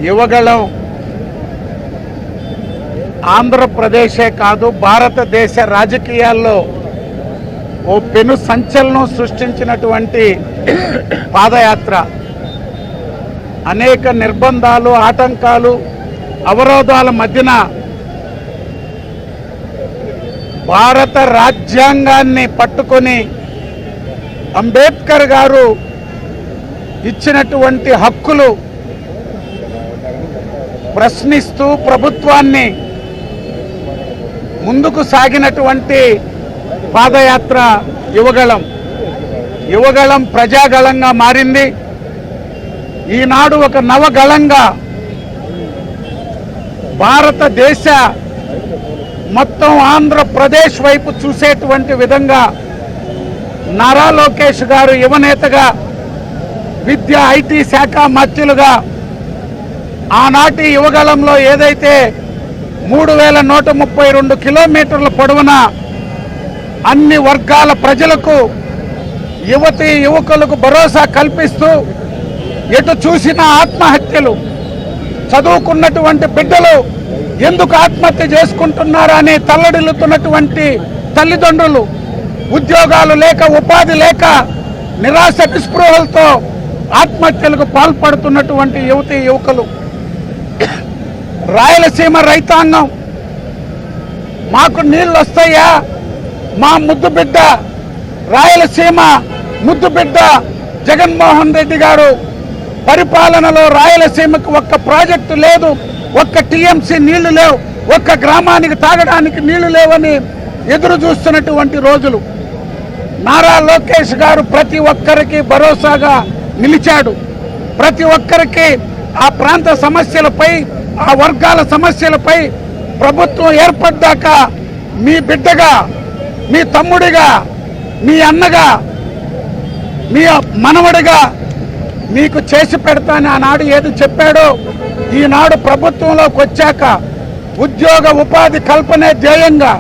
యువగళం ఆంధ్రప్రదేశే కాదు భారతదేశ రాజకీయాల్లో ఓ పెను సంచలనం సృష్టించినటువంటి పాదయాత్ర. అనేక నిర్బంధాలు, ఆటంకాలు, అవరోధాల మధ్యన భారత రాజ్యాంగాన్ని పట్టుకొని అంబేద్కర్ గారు ఇచ్చినటువంటి హక్కులు ప్రశ్నిస్తూ ప్రభుత్వాన్ని ముందుకు సాగినటువంటి పాదయాత్ర యువగళం. యువగళం ప్రజాగళంగా మారింది. ఈనాడు ఒక నవగళంగా భారతదేశ మొత్తం ఆంధ్రప్రదేశ్ వైపు చూసేటువంటి విధంగా నారా లోకేష్ గారు యువనేతగా, విద్య ఐటీ శాఖ మంత్రులుగా ఆనాటి యువగళంలో ఏదైతే 3132 కిలోమీటర్ల పొడవున అన్ని వర్గాల ప్రజలకు, యువతీ యువకులకు భరోసా కల్పిస్తూ ఎటు చూసినా ఆత్మహత్యలు, చదువుకున్నటువంటి బిడ్డలు ఎందుకు ఆత్మహత్య చేసుకుంటున్నారని తల్లడిల్లుతున్నటువంటి తల్లిదండ్రులు, ఉద్యోగాలు లేక, ఉపాధి లేక, నిరాశ నిస్పృహలతో ఆత్మహత్యలకు పాల్పడుతున్నటువంటి యువతీ యువకులు, రాయలసీమ రైతాంగం మాకు నీళ్ళు వస్తాయా, మా ముద్దు బిడ్డ రాయలసీమ ముద్దు బిడ్డ జగన్మోహన్ రెడ్డి గారు పరిపాలనలో రాయలసీమకు ఒక్క ప్రాజెక్టు లేదు, ఒక్క టీఎంసీ నీళ్లు లేవు, ఒక్క గ్రామానికి తాగడానికి నీళ్లు లేవని ఎదురు చూస్తున్నటువంటి రోజులు. నారా లోకేష్ గారు ప్రతి ఒక్కరికి భరోసాగా నిలిచాడు. ప్రతి ఒక్కరికి ఆ ప్రాంత సమస్యలపై, ఆ వర్గాల సమస్యలపై ప్రభుత్వం ఏర్పడ్డాక మీ బిడ్డగా, మీ తమ్ముడిగా, మీ అన్నగా, మీ మనవడిగా మీకు చేసి పెడతాను ఆనాడు ఏది చెప్పాడో ఈనాడు ప్రభుత్వంలోకి వచ్చాక ఉద్యోగ ఉపాధి కల్పనే ధ్యేయంగా,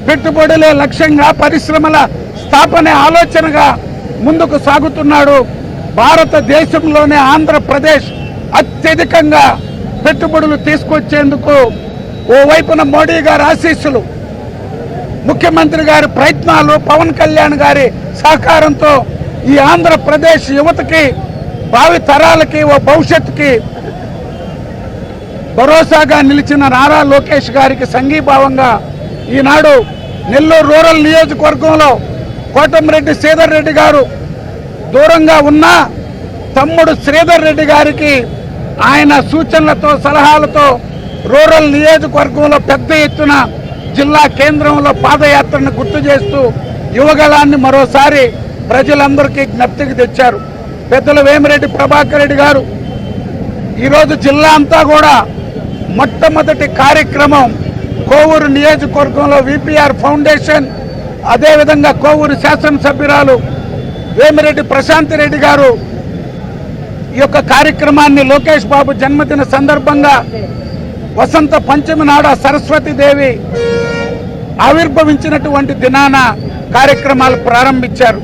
పెట్టుబడులే లక్ష్యంగా, పరిశ్రమల స్థాపనే ఆలోచనగా ముందుకు సాగుతున్నాడు. భారతదేశంలోనే ఆంధ్రప్రదేశ్ అత్యధికంగా పెట్టుబడులు తీసుకొచ్చేందుకు ఓవైపున మోడీ గారి ఆశీస్సులు, ముఖ్యమంత్రి గారి ప్రయత్నాలు, పవన్ కళ్యాణ్ గారి సహకారంతో ఈ ఆంధ్రప్రదేశ్ యువతకి, భావి తరాలకి, ఓ భవిష్యత్తుకి భరోసాగా నిలిచిన నారా లోకేష్ గారికి సంఘీభావంగా ఈనాడు నెల్లూరు రూరల్ నియోజకవర్గంలో కోటంరెడ్డి శ్రీధర్ రెడ్డి గారు దూరంగా ఉన్న తమ్ముడు శ్రీధర్ రెడ్డి గారికి ఆయన సూచనలతో, సలహాలతో రూరల్ నియోజకవర్గంలో పెద్ద ఎత్తున జిల్లా కేంద్రంలో పాదయాత్రను గుర్తు చేస్తూ యువగళాన్ని మరోసారి ప్రజలందరికీ జ్ఞప్తికి తెచ్చారు. పెద్దలు వేమిరెడ్డి ప్రభాకర్ రెడ్డి గారు ఈరోజు జిల్లా అంతా కూడా మొట్టమొదటి కార్యక్రమం కోవూరు నియోజకవర్గంలో విపిఆర్ ఫౌండేషన్, అదేవిధంగా కోవూరు శాసనసభ్యురాలు వేమిరెడ్డి ప్రశాంతి రెడ్డి గారు ఈ యొక్క కార్యక్రమాన్ని లోకేష్ బాబు జన్మదిన సందర్భంగా వసంత పంచమి నాడు సరస్వతీదేవి ఆవిర్భవించినటువంటి దినాన కార్యక్రమాలు ప్రారంభించారు.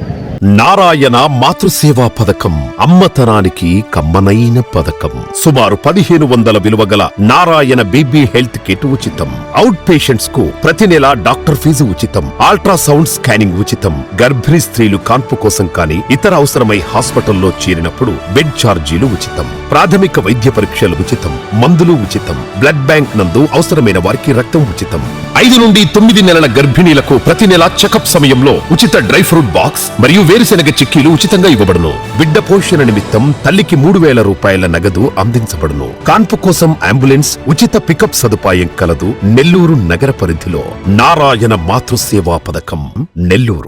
నారాయణ మాతృసేవా పథకం అమ్మతనానికి కమ్మనైన పథకం. సుమారు 1500 విలువ గల నారాయణ బీబీ హెల్త్ కిట్ ఉచితం. అవుట్ పేషెంట్స్ కు ప్రతి నెల డాక్టర్ ఫీజు ఉచితం. అల్ట్రాసౌండ్ స్కానింగ్ ఉచితం. గర్భిణీ స్త్రీలు కాన్పు కోసం కానీ ఇతర అవసరమై హాస్పిటల్లో చేరినప్పుడు బెడ్ ఛార్జీలు ఉచితం. ప్రాథమిక వైద్య పరీక్షలు ఉచితం. మందులు ఉచితం. బ్లడ్ బ్యాంక్ నందు అవసరమైన వారికి రక్తం ఉచితం. 5 నుండి 9 నెలల గర్భిణీలకు ప్రతి నెల చెకప్ సమయంలో ఉచిత డ్రై ఫ్రూట్ బాక్స్ మరియు వేరుశెనగ చిక్కీలు ఉచితంగా ఇవ్వబడును. బిడ్డ పోషణ నిమిత్తం తల్లికి 3000 రూపాయల నగదు అందించబడును. కాన్పు కోసం అంబులెన్స్ ఉచిత పికప్ సదుపాయం కలదు. నెల్లూరు నగర పరిధిలో నారాయణ మాతృసేవా పథకం, నెల్లూరు.